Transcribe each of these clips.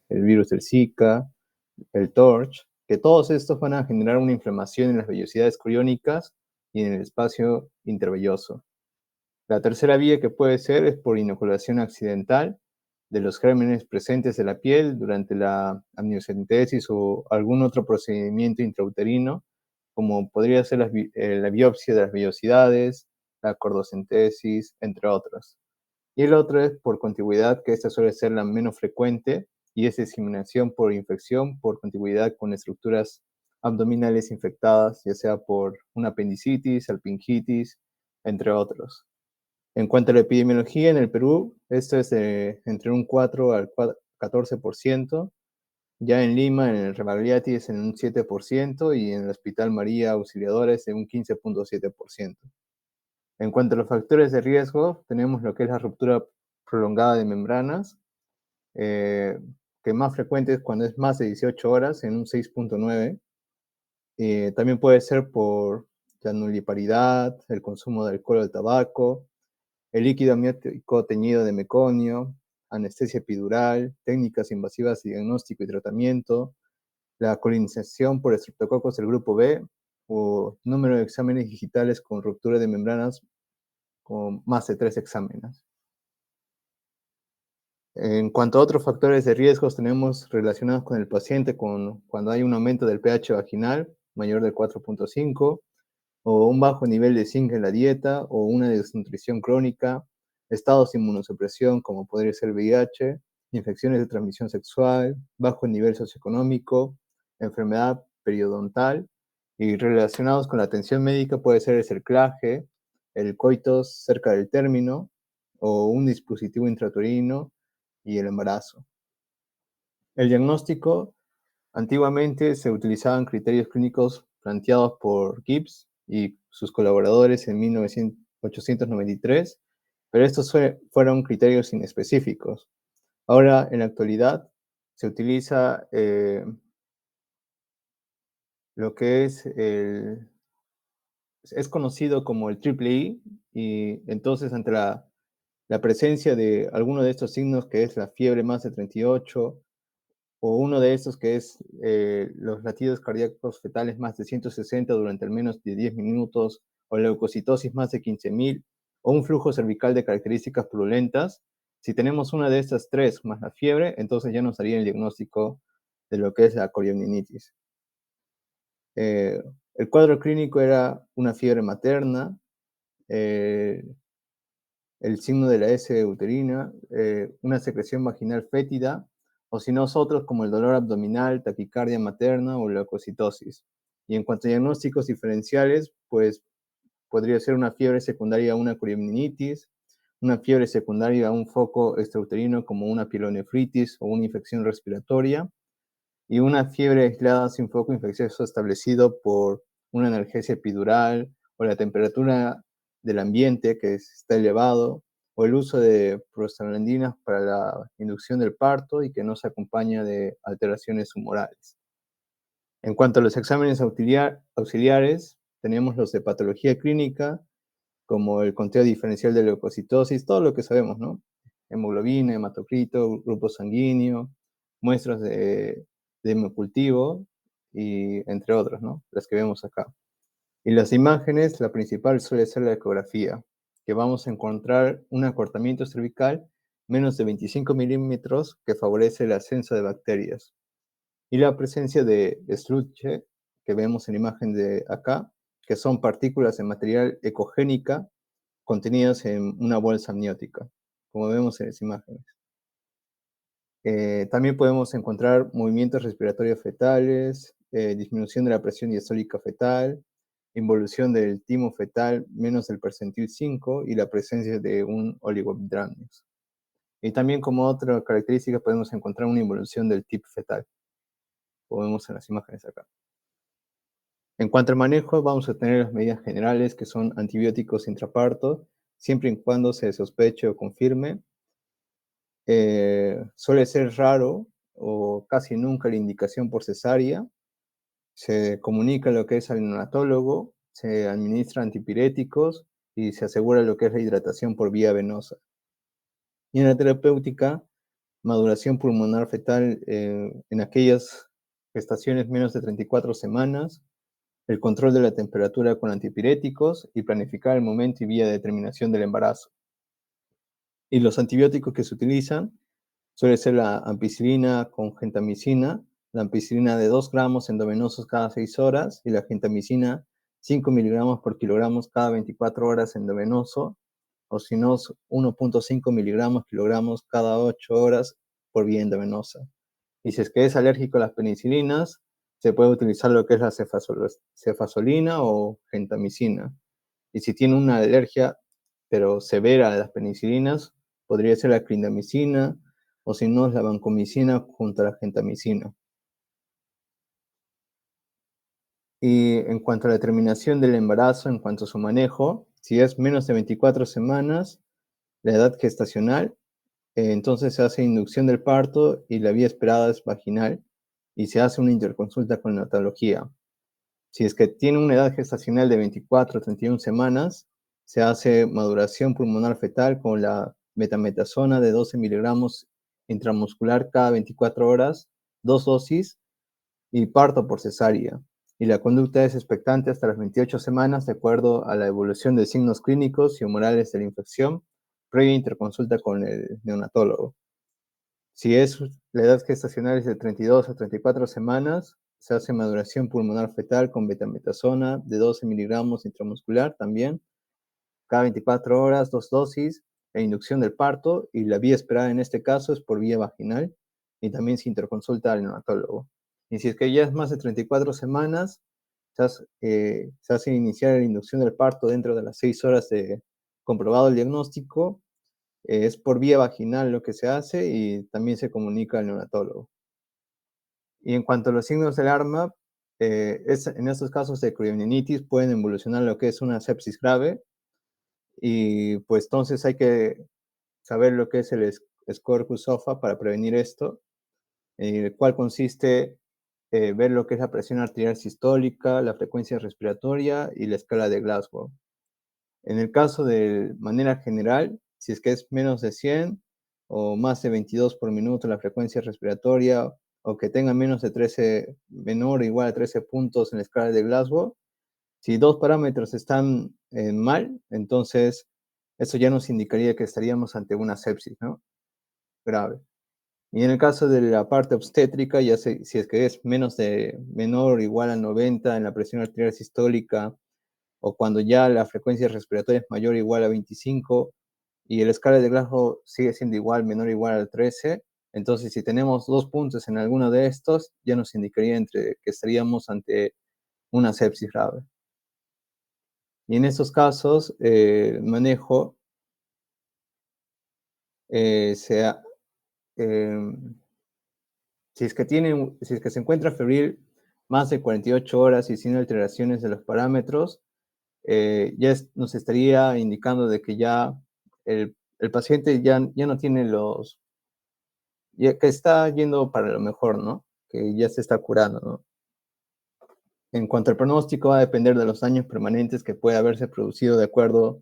el virus del Zika, el TORCH, que todos estos van a generar una inflamación en las vellosidades coriónicas y en el espacio intervelloso. La tercera vía que puede ser es por inoculación accidental de los gérmenes presentes en la piel durante la amniocentesis o algún otro procedimiento intrauterino, como podría ser la biopsia de las vellosidades, la cordocentesis, entre otros. Y el otro es por contigüidad, que esta suele ser la menos frecuente, y es diseminación por infección por contigüidad con estructuras abdominales infectadas, ya sea por una apendicitis, salpingitis, entre otros. En cuanto a la epidemiología en el Perú, esto es entre un 4 al 14%, ya en Lima, en el Rebagliati es en un 7% y en el Hospital María Auxiliadora es en un 15.7%. En cuanto a los factores de riesgo, tenemos lo que es la ruptura prolongada de membranas, que más frecuente es cuando es más de 18 horas, en un 6.9. También puede ser por la nulliparidad, el consumo de alcohol o de tabaco, el líquido amniótico teñido de meconio, anestesia epidural, técnicas invasivas de diagnóstico y tratamiento, la colonización por estreptococos del grupo B, o número de exámenes digitales con ruptura de membranas con más de 3 exámenes. En cuanto a otros factores de riesgos, tenemos relacionados con el paciente cuando hay un aumento del pH vaginal mayor de 4.5, o un bajo nivel de zinc en la dieta, o una desnutrición crónica, estados de inmunosupresión como podría ser VIH, infecciones de transmisión sexual, bajo nivel socioeconómico, enfermedad periodontal, y relacionados con la atención médica puede ser el cerclaje, el coitos cerca del término, o un dispositivo intrauterino y el embarazo. El diagnóstico, antiguamente se utilizaban criterios clínicos planteados por Gibbs y sus colaboradores en 1893, pero estos fueron criterios inespecíficos. Ahora, en la actualidad, se utiliza lo que es conocido como el triple I, y entonces ante la presencia de alguno de estos signos, que es la fiebre más de 38, o uno de estos que es los latidos cardíacos fetales más de 160 durante al menos de 10 minutos, o leucocitosis más de 15.000, o un flujo cervical de características purulentas. Si tenemos una de estas tres más la fiebre, entonces ya nos daría el diagnóstico de lo que es la coriamnionitis. El cuadro clínico era una fiebre materna, el signo de la S uterina, una secreción vaginal fétida, o si no, otros como el dolor abdominal, taquicardia materna o leucocitosis. Y en cuanto a diagnósticos diferenciales, pues podría ser una fiebre secundaria a una coriamnionitis, una fiebre secundaria a un foco extrauterino como una pielonefritis o una infección respiratoria, y una fiebre aislada sin foco infeccioso establecido por una analgesia epidural, o la temperatura del ambiente que está elevado, o el uso de prostaglandinas para la inducción del parto y que no se acompaña de alteraciones humorales. En cuanto a los exámenes auxiliares, tenemos los de patología clínica, como el conteo diferencial de leucocitosis, todo lo que sabemos, ¿no? Hemoglobina, hematocrito, grupo sanguíneo, muestras de hemocultivo, y entre otros, ¿no? Las que vemos acá. Y las imágenes, la principal suele ser la ecografía, que vamos a encontrar un acortamiento cervical menos de 25 milímetros que favorece el ascenso de bacterias. Y la presencia de Slutsche, que vemos en la imagen de acá, que son partículas de material ecogénica contenidas en una bolsa amniótica, como vemos en las imágenes. También podemos encontrar movimientos respiratorios fetales, disminución de la presión diastólica fetal, involución del timo fetal menos del percentil 5 y la presencia de un oligohidramnios. Y también como otra característica podemos encontrar una involución del tip fetal, como vemos en las imágenes acá. En cuanto al manejo, vamos a tener las medidas generales, que son antibióticos intraparto, siempre y cuando se sospeche o confirme. Suele ser raro o casi nunca la indicación por cesárea. Se comunica lo que es al neonatólogo, se administra antipiréticos y se asegura lo que es la hidratación por vía venosa. Y en la terapéutica, maduración pulmonar fetal en aquellas gestaciones menos de 34 semanas, el control de la temperatura con antipiréticos y planificar el momento y vía de terminación del embarazo. Y los antibióticos que se utilizan suele ser la ampicilina con gentamicina, la ampicilina de 2 gramos endovenosos cada 6 horas y la gentamicina 5 miligramos por kilogramo cada 24 horas endovenoso, o si no, 1.5 miligramos kilogramos cada 8 horas por vía endovenosa. Y si es que es alérgico a las penicilinas, se puede utilizar lo que es la cefazolina o gentamicina. Y si tiene una alergia, pero severa a las penicilinas, podría ser la clindamicina, o si no, es la vancomicina junto a la gentamicina. Y en cuanto a la terminación del embarazo, en cuanto a su manejo, si es menos de 24 semanas, la edad gestacional, entonces se hace inducción del parto y la vía esperada es vaginal y se hace una interconsulta con neonatología. Si es que tiene una edad gestacional de 24 a 31 semanas, se hace maduración pulmonar fetal con la metametasona de 12 miligramos intramuscular cada 24 horas, 2 dosis, y parto por cesárea. Y la conducta es expectante hasta las 28 semanas, de acuerdo a la evolución de signos clínicos y humorales de la infección, previa interconsulta con el neonatólogo. Si es la edad gestacional es de 32 a 34 semanas, se hace maduración pulmonar fetal con betametasona de 12 miligramos intramuscular también, cada 24 horas, 2 dosis, e inducción del parto, y la vía esperada en este caso es por vía vaginal, y también se interconsulta al neonatólogo. Y si es que ya es más de 34 semanas, se hace iniciar la inducción del parto dentro de las 6 horas de comprobado el diagnóstico, es por vía vaginal lo que se hace y también se comunica al neonatólogo. Y en cuanto a los signos de alarma, en estos casos de criogenitis pueden evolucionar lo que es una sepsis grave y pues entonces hay que saber lo que es el score QSOFA para prevenir esto, el cual consiste ver lo que es la presión arterial sistólica, la frecuencia respiratoria y la escala de Glasgow. En el caso de manera general, si es que es menos de 100 o más de 22 por minuto la frecuencia respiratoria, o que tenga menos de 13, menor o igual a 13 puntos en la escala de Glasgow, si dos parámetros están mal, entonces eso ya nos indicaría que estaríamos ante una sepsis, ¿no? Grave. Y en el caso de la parte obstétrica, si es que es menor o igual a 90 en la presión arterial sistólica, o cuando ya la frecuencia respiratoria es mayor o igual a 25 y el escala de Glasgow sigue siendo igual, menor o igual a 13, entonces si tenemos 2 puntos en alguno de estos, ya nos indicaría que estaríamos ante una sepsis grave. Y en estos casos, el manejo sea, si es que se encuentra febril más de 48 horas y sin alteraciones de los parámetros, nos estaría indicando de que ya el paciente ya no tiene que está yendo para lo mejor, ¿no? Que ya se está curando, ¿no? En cuanto al pronóstico, va a depender de los daños permanentes que puede haberse producido de acuerdo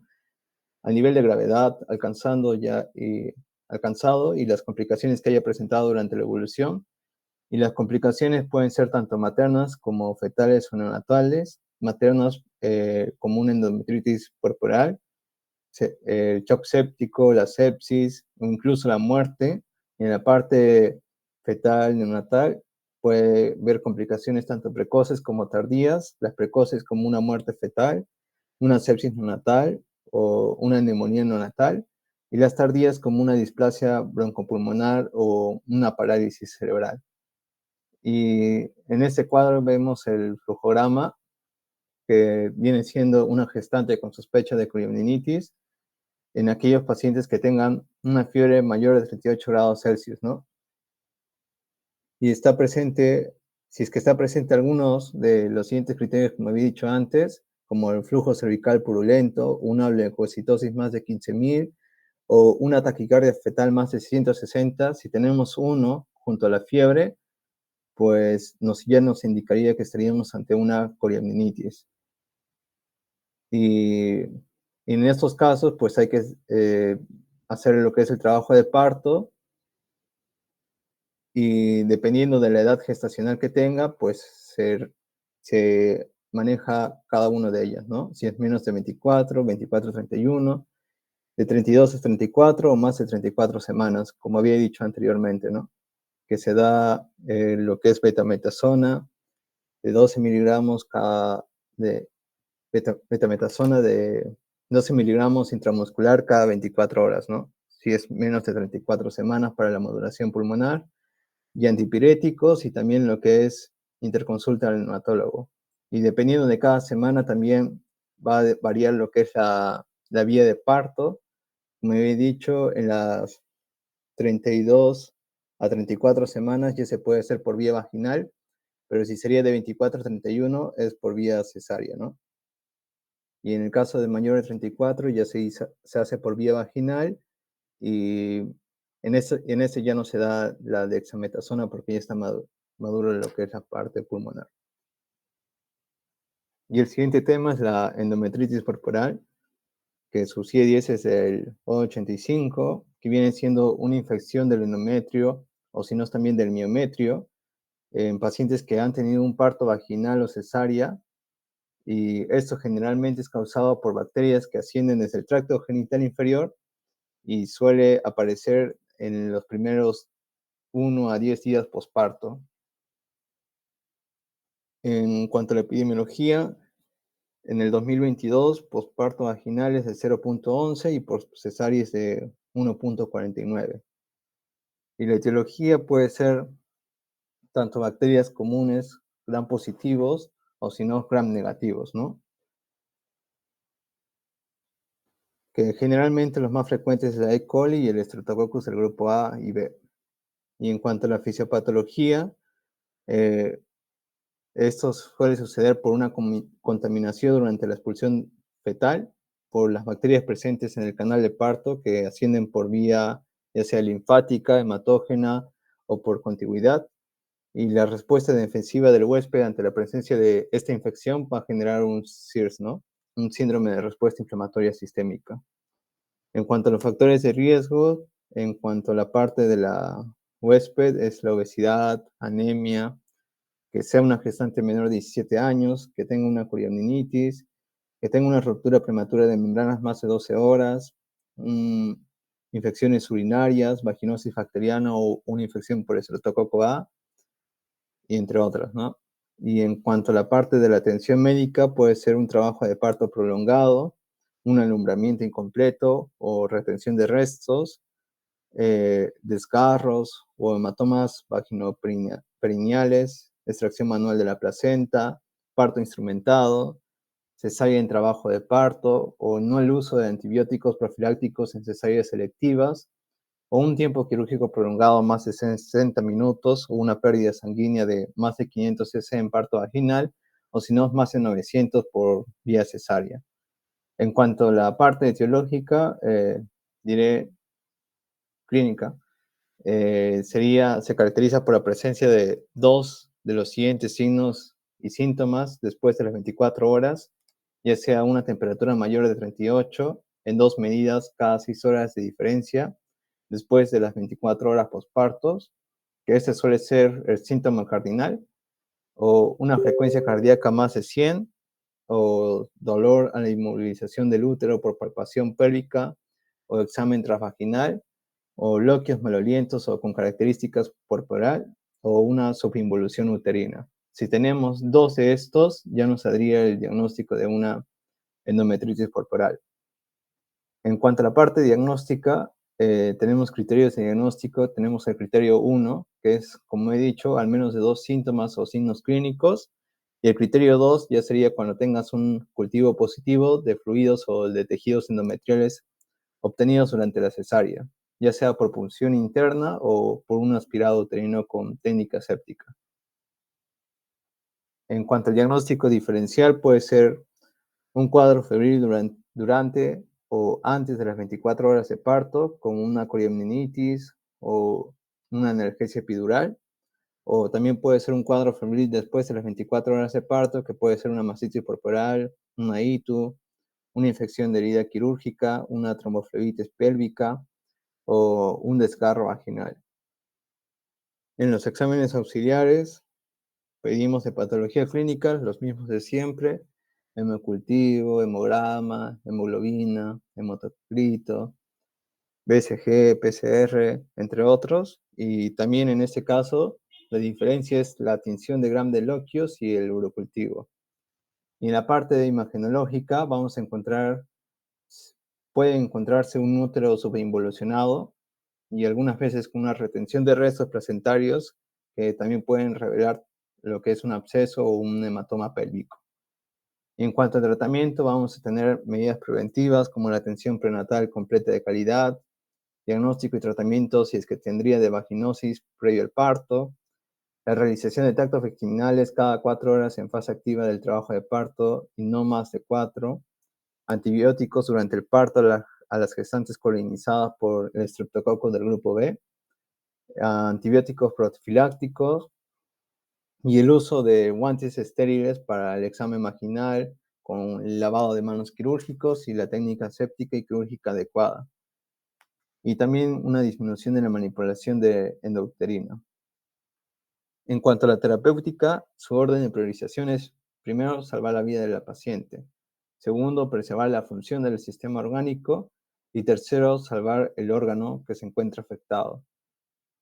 al nivel de gravedad alcanzado y las complicaciones que haya presentado durante la evolución. Y las complicaciones pueden ser tanto maternas como fetales o neonatales, maternas como una endometritis corporal, el shock séptico, la sepsis, incluso la muerte. En la parte fetal, neonatal, puede haber complicaciones tanto precoces como tardías, las precoces como una muerte fetal, una sepsis neonatal o una neumonía neonatal, y las tardías como una displasia broncopulmonar o una parálisis cerebral. Y en este cuadro vemos el flujograma, que viene siendo una gestante con sospecha de criogenitis en aquellos pacientes que tengan una fiebre mayor de 38 grados Celsius, ¿no? Y si es que está presente algunos de los siguientes criterios que me había dicho antes, como el flujo cervical purulento, una leucocitosis más de 15.000 o una taquicardia fetal más de 160, si tenemos uno junto a la fiebre, pues ya nos indicaría que estaríamos ante una coriamnitis. Y en estos casos, pues hay que hacer lo que es el trabajo de parto y dependiendo de la edad gestacional que tenga, pues se maneja cada una de ellas, ¿no? Si es menos de 24, 24 a 31, de 32 a 34 o más de 34 semanas, como había dicho anteriormente, ¿no? Que se da lo que es betametasona de 12 miligramos de betametasona de 12 miligramos intramuscular cada 24 horas, ¿no? Si es menos de 34 semanas para la modulación pulmonar, y antipiréticos, y también lo que es interconsulta al reumatólogo. Y dependiendo de cada semana también va a variar lo que es la vía de parto. Como he dicho, en las 32 a 34 semanas ya se puede hacer por vía vaginal, pero si sería de 24 a 31 es por vía cesárea, ¿no? Y en el caso de mayor de 34 ya se hace por vía vaginal, y en ese ya no se da la dexametasona porque ya está maduro lo que es la parte pulmonar. Y el siguiente tema es la endometritis corporal, que su CIE-10 es el O85, que viene siendo una infección del endometrio, o si no es también del miometrio, en pacientes que han tenido un parto vaginal o cesárea, y esto generalmente es causado por bacterias que ascienden desde el tracto genital inferior y suele aparecer en los primeros 1 a 10 días posparto. En cuanto a la epidemiología, en el 2022, posparto vaginal es de 0.11 y por cesárea es de 1.49. Y la etiología puede ser tanto bacterias comunes, gram positivos, o si no, gram negativos, ¿no? Que generalmente los más frecuentes es la E. coli y el Streptococcus del grupo A y B. Y en cuanto a la fisiopatología, eh, esto suele suceder por una contaminación durante la expulsión fetal, por las bacterias presentes en el canal de parto que ascienden por vía ya sea linfática, hematógena o por contigüidad. Y la respuesta defensiva del huésped ante la presencia de esta infección va a generar un SIRS, ¿no? Un síndrome de respuesta inflamatoria sistémica. En cuanto a los factores de riesgo, en cuanto a la parte de la huésped, es la obesidad, anemia, que sea una gestante menor de 17 años, que tenga una coriamnitis, que tenga una ruptura prematura de membranas más de 12 horas, infecciones urinarias, vaginosis bacteriana o una infección por Estreptococo A, y entre otras, ¿no? Y en cuanto a la parte de la atención médica, puede ser un trabajo de parto prolongado, un alumbramiento incompleto o retención de restos, desgarros o hematomas vaginoperineales, extracción manual de la placenta, parto instrumentado, cesárea en trabajo de parto, o no el uso de antibióticos profilácticos en cesáreas selectivas, o un tiempo quirúrgico prolongado más de 60 minutos, o una pérdida sanguínea de más de 500 cc en parto vaginal, o si no, más de 900 por vía cesárea. En cuanto a la parte etiológica, diré clínica, se caracteriza por la presencia de dos de los siguientes signos y síntomas después de las 24 horas, ya sea una temperatura mayor de 38 en 2 medidas cada 6 horas de diferencia después de las 24 horas pospartos, que este suele ser el síntoma cardinal, o una frecuencia cardíaca más de 100, o dolor a la inmovilización del útero por palpación pélvica o examen transvaginal, o bloqueos malolientos o con características corporal, o una subinvolución uterina. Si tenemos dos de estos, ya nos saldría el diagnóstico de una endometritis corporal. En cuanto a la parte diagnóstica, tenemos criterios de diagnóstico. Tenemos el criterio 1, que es, como he dicho, al menos de 2 síntomas o signos clínicos, y el criterio 2 ya sería cuando tengas un cultivo positivo de fluidos o de tejidos endometriales obtenidos durante la cesárea, ya sea por punción interna o por un aspirado uterino con técnica séptica. En cuanto al diagnóstico diferencial, puede ser un cuadro febril durante o antes de las 24 horas de parto, como una coriamnitis o una analgesia epidural, o también puede ser un cuadro febril después de las 24 horas de parto, que puede ser una mastitis corporal, una ITU, una infección de herida quirúrgica, una tromboflebitis pélvica o un desgarro vaginal. En los exámenes auxiliares pedimos de patología clínica los mismos de siempre: hemocultivo, hemograma, hemoglobina, hematocrito, BCG, PCR, entre otros. Y también en este caso, la diferencia es la tinción de Gram de loquios y el urocultivo. Y en la parte de imagenológica vamos a encontrar, puede encontrarse un útero subinvolucionado y algunas veces con una retención de restos placentarios que también pueden revelar lo que es un absceso o un hematoma pélvico. Y en cuanto al tratamiento, vamos a tener medidas preventivas como la atención prenatal completa de calidad, diagnóstico y tratamiento si es que tendría de vaginosis previo al parto, la realización de tactos vaginales cada 4 horas en fase activa del trabajo de parto y no más de 4, antibióticos durante el parto a las gestantes colonizadas por el estreptococo del grupo B, antibióticos profilácticos y el uso de guantes estériles para el examen vaginal con el lavado de manos quirúrgicos y la técnica séptica y quirúrgica adecuada. Y también una disminución de la manipulación de endouterina. En cuanto a la terapéutica, su orden de priorización es: primero, salvar la vida de la paciente; segundo, preservar la función del sistema orgánico; y tercero, salvar el órgano que se encuentra afectado.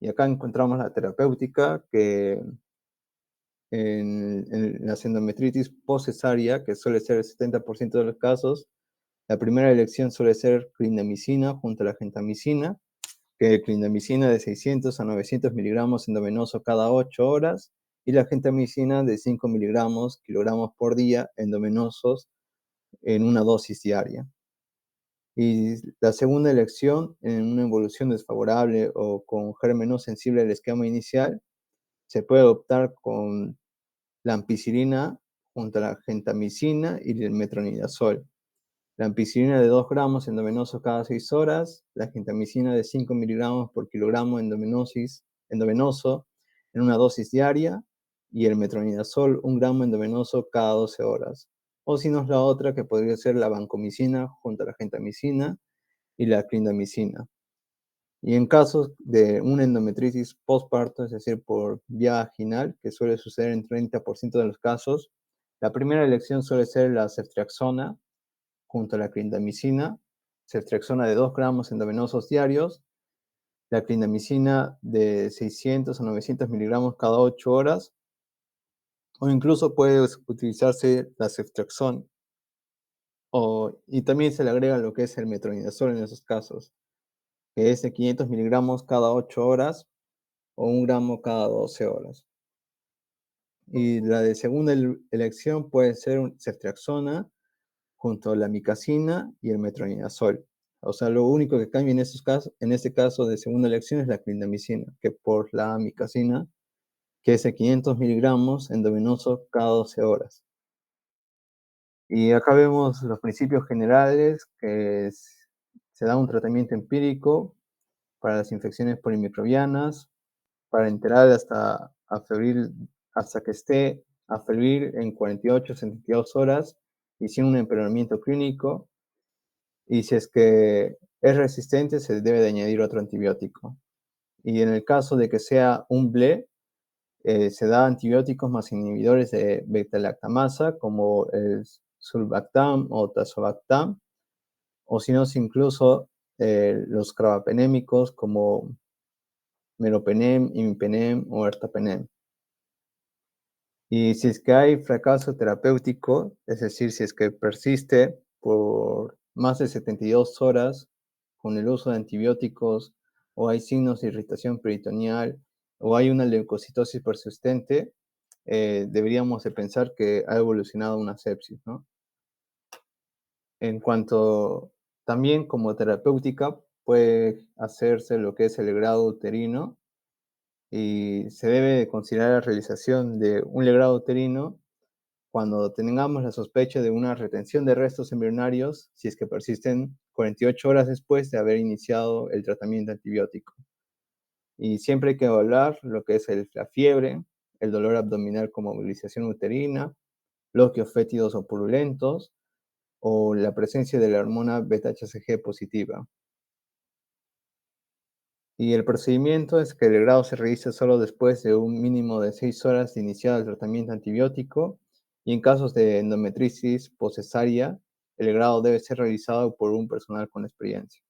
Y acá encontramos la terapéutica, que en la endometritis postcesárea, que suele ser el 70% de los casos, la primera elección suele ser clindamicina junto a la gentamicina, que clindamicina de 600 a 900 miligramos endovenoso cada 8 horas, y la gentamicina de 5 miligramos kilogramos por día endovenosos en una dosis diaria. Y la segunda elección, en una evolución desfavorable o con germen no sensible al esquema inicial, se puede optar con la ampicilina junto a la gentamicina y el metronidazol. La ampicilina de 2 gramos endovenoso cada 6 horas, la gentamicina de 5 miligramos por kilogramo endovenoso en una dosis diaria, y el metronidazol 1 gramo endovenoso cada 12 horas. O si no es la otra, que podría ser la vancomicina junto a la gentamicina y la clindamicina. Y en casos de una endometritis postparto, es decir, por vía vaginal, que suele suceder en 30% de los casos, la primera elección suele ser la ceftriaxona junto a la clindamicina, ceftriaxona de 2 gramos endovenosos diarios, la clindamicina de 600 a 900 miligramos cada 8 horas, o incluso puede utilizarse la ceftriaxona, y también se le agrega lo que es el metronidazol en esos casos, que es de 500 miligramos cada 8 horas o 1 gramo cada 12 horas. Y la de segunda elección puede ser ceftriaxona junto a la micacina y el metronidazol. O sea, lo único que cambia en este caso de segunda elección es la clindamicina, que por la micacina, que es de 500 miligramos endovenoso cada 12 horas. Y acá vemos los principios generales, se da un tratamiento empírico para las infecciones polimicrobianas, para enterar hasta que esté a febril en 48 a 72 horas y sin un empeoramiento clínico. Y si es que es resistente, se debe de añadir otro antibiótico. Y en el caso de que sea un BLE, se da antibióticos más inhibidores de beta-lactamasa, como el sulbactam o tazobactam, o si no, incluso los carbapenémicos como meropenem, imipenem o ertapenem. Y si es que hay fracaso terapéutico, es decir, si es que persiste por más de 72 horas con el uso de antibióticos, o hay signos de irritación peritoneal, o hay una leucocitosis persistente, deberíamos de pensar que ha evolucionado una sepsis, ¿no? En cuanto también como terapéutica, puede hacerse lo que es el legrado uterino, y se debe considerar la realización de un legrado uterino cuando tengamos la sospecha de una retención de restos embrionarios, si es que persisten 48 horas después de haber iniciado el tratamiento antibiótico. Y siempre hay que evaluar lo que es la fiebre, el dolor abdominal con movilización uterina, bloqueos fétidos o purulentos, o la presencia de la hormona beta-HCG positiva. Y el procedimiento es que el grado se realiza solo después de un mínimo de 6 horas de iniciado el tratamiento antibiótico y en casos de endometritis postcesárea, el grado debe ser realizado por un personal con experiencia.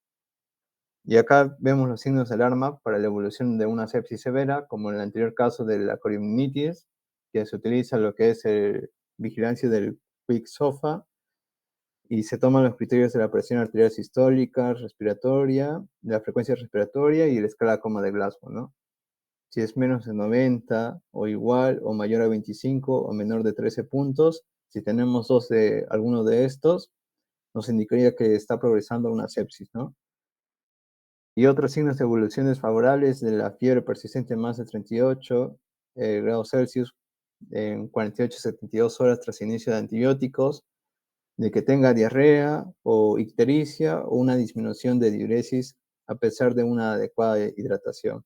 Y acá vemos los signos de alarma para la evolución de una sepsis severa, como en el anterior caso de la corionitis, que se utiliza lo que es vigilancia del Quick SOFA y se toman los criterios de la presión arterial sistólica, respiratoria, de la frecuencia respiratoria y la escala coma de Glasgow, ¿no? Si es menos de 90 o igual o mayor a 25 o menor de 13 puntos, si tenemos dos de alguno de estos, nos indicaría que está progresando una sepsis, ¿no? Y otros signos de evolución desfavorables de la fiebre persistente más de 38 grados Celsius en 48 a 72 horas tras inicio de antibióticos, de que tenga diarrea o ictericia o una disminución de diuresis a pesar de una adecuada hidratación.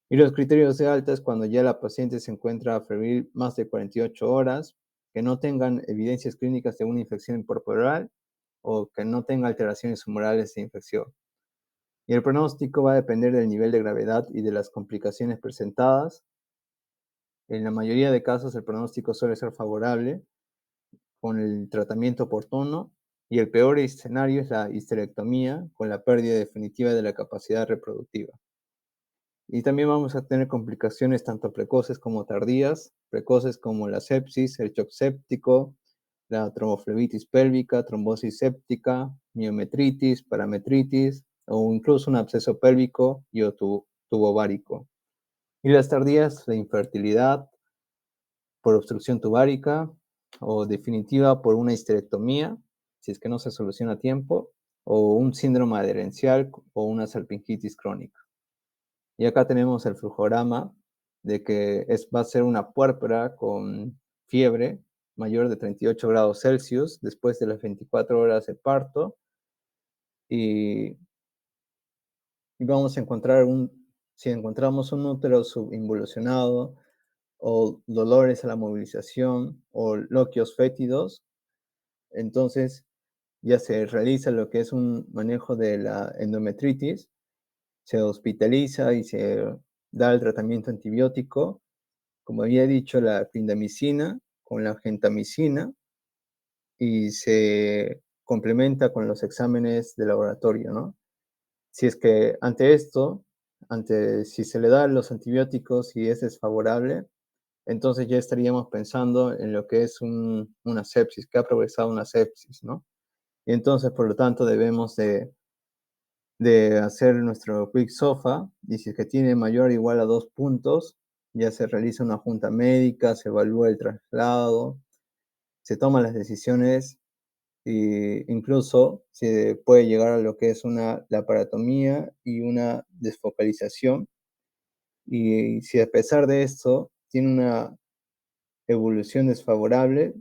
Y los criterios de alta es cuando ya la paciente se encuentra febril más de 48 horas, que no tengan evidencias clínicas de una infección corporal o que no tenga alteraciones humorales de infección. Y el pronóstico va a depender del nivel de gravedad y de las complicaciones presentadas. En la mayoría de casos el pronóstico suele ser favorable con el tratamiento oportuno y el peor escenario es la histerectomía con la pérdida definitiva de la capacidad reproductiva. Y también vamos a tener complicaciones tanto precoces como tardías, precoces como la sepsis, el shock séptico, la tromboflebitis pélvica, trombosis séptica, miometritis, parametritis o incluso un absceso pélvico y o tubo ovárico. Y las tardías, la infertilidad por obstrucción tubárica o definitiva por una histerectomía, si es que no se soluciona a tiempo, o un síndrome adherencial o una salpingitis crónica. Y acá tenemos el flujograma de que va a ser una puérpera con fiebre mayor de 38 grados Celsius después de las 24 horas de parto y, y vamos a encontrar si encontramos un útero subinvolucionado o dolores a la movilización o loquios fétidos, entonces ya se realiza lo que es un manejo de la endometritis, se hospitaliza y se da el tratamiento antibiótico, como había dicho, la clindamicina con la gentamicina y se complementa con los exámenes de laboratorio, ¿no? Si es que ante esto, si se le dan los antibióticos y es desfavorable, entonces ya estaríamos pensando en lo que es una sepsis, que ha progresado una sepsis, ¿no? Y entonces, por lo tanto, debemos de hacer nuestro quick SOFA, y si es que tiene mayor o igual a 2 puntos, ya se realiza una junta médica, se evalúa el traslado, se toman las decisiones e incluso se puede llegar a lo que es una laparotomía y una desfocalización. Y si a pesar de esto tiene una evolución desfavorable,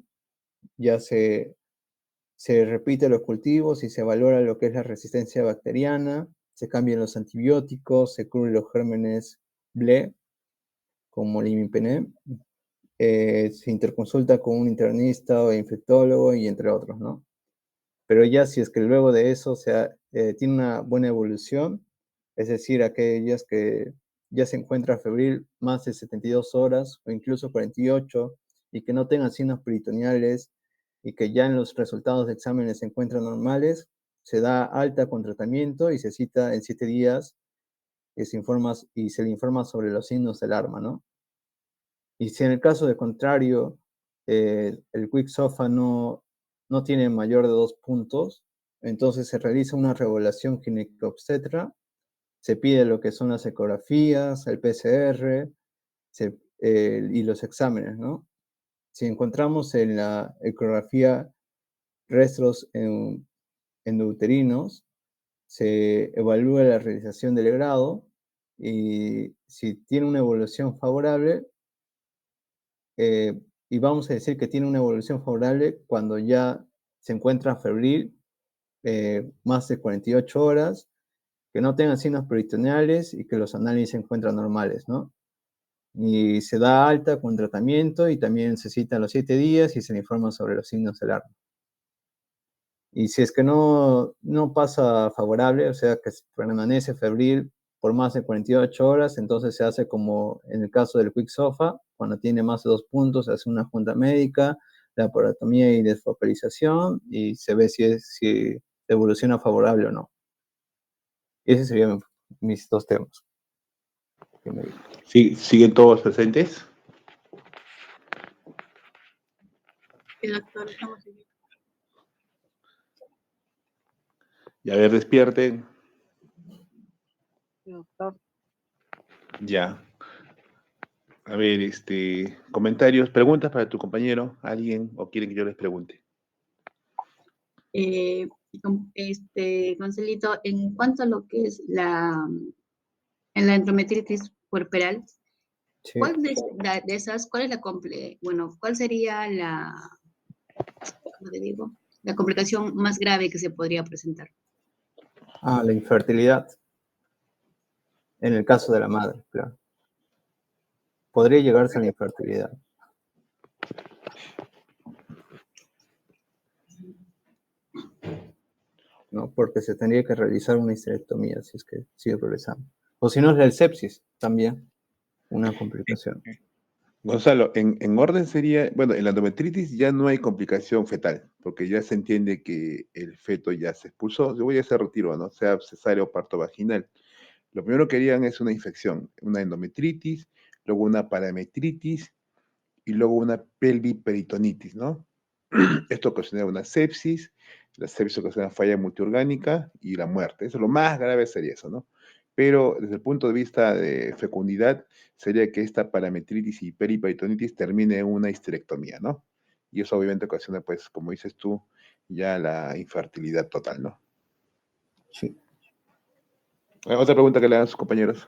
ya se repite los cultivos y se valora lo que es la resistencia bacteriana, se cambian los antibióticos, se cubren los gérmenes BLE, como el imipenem, se interconsulta con un internista o infectólogo y entre otros, ¿no? Pero ya si es que luego de eso tiene una buena evolución, es decir, aquellas que ya se encuentra febril más de 72 horas o incluso 48 y que no tengan signos peritoneales y que ya en los resultados de exámenes se encuentran normales, se da alta con tratamiento y se cita en 7 días y se le informa sobre los signos de alarma, ¿no? Y si en el caso de contrario, el Quick SOFA no tiene mayor de 2 puntos, entonces se realiza una revaloración ginecobstetra, se pide lo que son las ecografías, el PCR y los exámenes, ¿no? Si encontramos en la ecografía restos endouterinos, se evalúa la realización del grado y si tiene una evolución favorable, y vamos a decir que tiene una evolución favorable cuando ya se encuentra febril, más de 48 horas, que no tengan signos peritoneales y que los análisis se encuentran normales, ¿no? Y se da alta con tratamiento y también se citan los 7 días y se le informa sobre los signos de alarma. Y si es que no pasa favorable, o sea, que permanece febril por más de 48 horas, entonces se hace como en el caso del Quick SOFA, cuando tiene más de 2 puntos, se hace una junta médica, laparotomía y desfocalización, y se ve si evoluciona favorable o no. Ese serían mis 2 temas. ¿Sí, siguen todos presentes? El doctor, estamos aquí. Y a ver, despierten. Doctor. Ya. A ver, comentarios, preguntas para tu compañero, alguien, o quieren que yo les pregunte. Gonzalito, en cuanto a lo que es en la endometritis puerperal, Sí. ¿cuál de esas, cuál es cuál sería ¿cómo te digo? La complicación más grave que se podría presentar? La infertilidad. En el caso de la madre, claro. Podría llegarse a la infertilidad. ¿No? Porque se tendría que realizar una histerectomía si es que sigue progresando. O si no, es el sepsis también, una complicación. Gonzalo, en orden sería, bueno, en la endometritis ya no hay complicación fetal, porque ya se entiende que el feto ya se expulsó. Yo voy a hacer retiro, ¿no? Sea cesárea o parto vaginal. Lo primero que harían es una infección, una endometritis, luego una parametritis y luego una pelviperitonitis, ¿no? Esto ocasiona una sepsis, la sepsis ocasiona falla multiorgánica y la muerte. Eso es lo más grave sería eso, ¿no? Pero desde el punto de vista de fecundidad, sería que esta parametritis y periperitonitis termine en una histerectomía, ¿no? Y eso obviamente ocasiona, pues, como dices tú, ya la infertilidad total, ¿no? Sí. Otra pregunta que le hagan sus compañeros.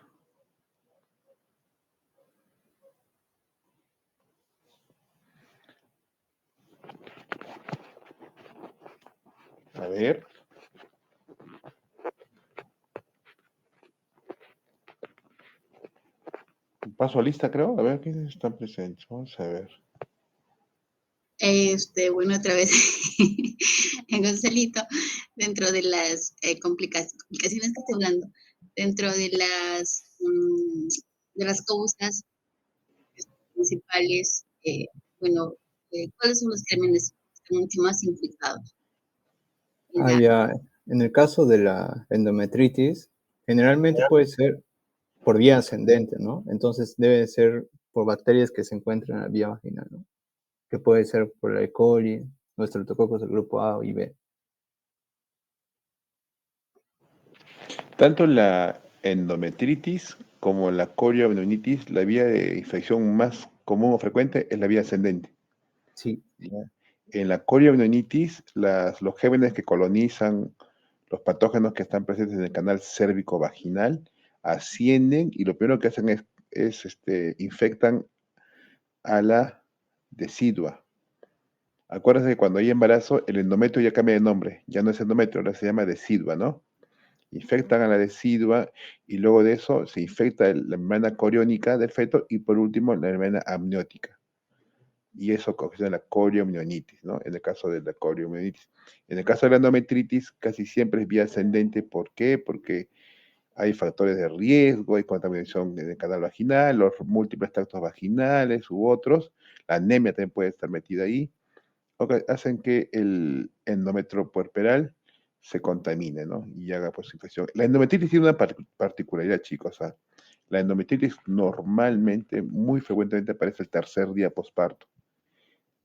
A ver. Paso a lista, creo. A ver quiénes están presentes. Vamos a ver. Bueno, otra vez, Gonzalito, dentro de las complicaciones que estoy hablando, dentro de las causas principales, ¿cuáles son los gérmenes que están mucho más implicados? Ya. En el caso de la endometritis, generalmente puede ser por vía ascendente, ¿no? Entonces debe ser por bacterias que se encuentran en la vía vaginal, ¿no? Que puede ser por la E. coli, los estreptococos del grupo A y B. Tanto la endometritis como la corioamnionitis, la vía de infección más común o frecuente es la vía ascendente. Sí. ¿Ya? En la corioamnionitis, los gérmenes que colonizan los patógenos que están presentes en el canal cérvico-vaginal ascienden y lo primero que hacen es infectan a la decidua. Acuérdense que cuando hay embarazo, el endometrio ya cambia de nombre, ya no es endometrio, ahora se llama decidua, ¿no? Infectan a la decidua y luego de eso se infecta la membrana coriónica del feto y por último la membrana amniótica. Y eso ocasiona la corioamnionitis, ¿no? En el caso de la corioamnionitis. En el caso de la endometritis casi siempre es vía ascendente. ¿Por qué? Porque hay factores de riesgo, hay contaminación en el canal vaginal, los múltiples tractos vaginales u otros. La anemia también puede estar metida ahí. Hacen que el endometrio puerperal se contamine, ¿no? Y haga pues infección. La endometritis tiene una particularidad, chicos. ¿Ah? La endometritis normalmente, muy frecuentemente aparece el tercer día posparto.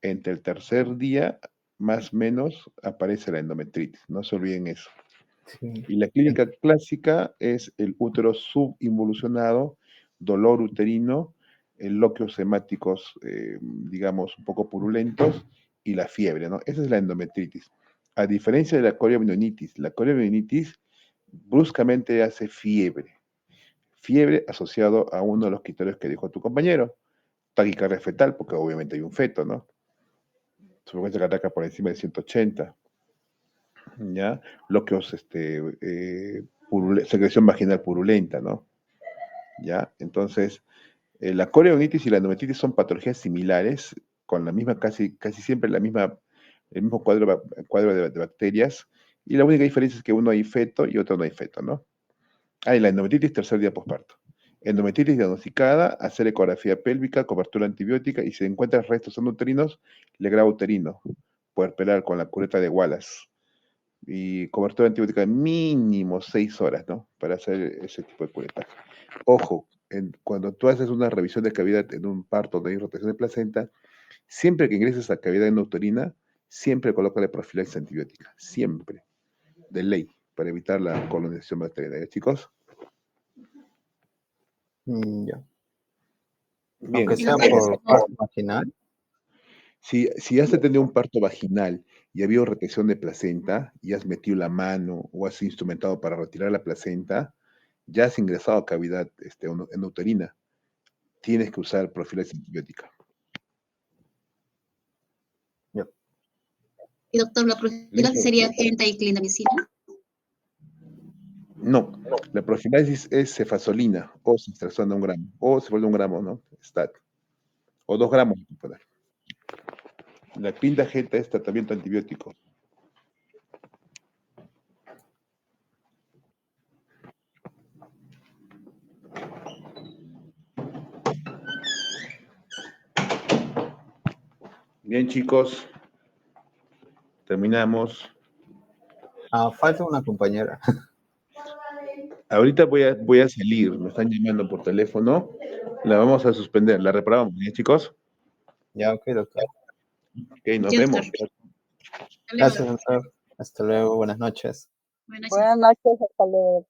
Entre el tercer día, más o menos, aparece la endometritis. No se olviden eso. Sí. Y la clínica clásica es el útero subinvolucionado, dolor uterino, loquios hemáticos, digamos, un poco purulentos, y la fiebre, ¿no? Esa es la endometritis. A diferencia de la corioamnionitis bruscamente hace fiebre. Fiebre asociado a uno de los criterios que dijo tu compañero, taquicardia fetal, porque obviamente hay un feto, ¿no? Su frecuencia cardíaca por encima de 180. ¿Ya? Loquios, secreción vaginal purulenta, ¿no? ¿Ya? Entonces, la coreonitis y la endometritis son patologías similares, con la misma, casi siempre el mismo cuadro de bacterias, y la única diferencia es que uno hay feto y otro no hay feto, ¿no? Y la endometritis, tercer día posparto. Endometritis diagnosticada, hacer ecografía pélvica, cobertura antibiótica y si se encuentran restos endouterinos, legrado uterino, puerperal con la cureta de Wallace. Y cobertura antibiótica mínimo 6 horas, ¿no? Para hacer ese tipo de curetaje. Ojo, cuando tú haces una revisión de cavidad en un parto de rotación de placenta, siempre que ingreses a cavidad endouterina, siempre colócale profilaxis antibiótica. Siempre. De ley. Para evitar la colonización bacteriana. ¿Ya, chicos? Ya. Bien. Aunque sea por parto vaginal. Si has tenido un parto vaginal y ha habido retención de placenta y has metido la mano o has instrumentado para retirar la placenta, ya has ingresado a cavidad endouterina. Tienes que usar profilaxis antibiótica. Ya. Y doctor, ¿la profilaxis sería genta y clindamicina? No, la profilaxis es cefazolina o ceftriaxona 1 gramo, o se vuelve 1 gramo, ¿no? Stat. O 2 gramos. La clindagenta es tratamiento antibiótico. Bien, chicos. Terminamos. Falta una compañera. Ahorita voy a salir, me están llamando por teléfono. La vamos a suspender, la reparamos, ¿bien, chicos? Ya, ok, doctor. Ok, nos Sí, vemos. doctor. Gracias, doctor. Hasta luego, buenas noches. Buenas noches. Buenas noches, hasta luego.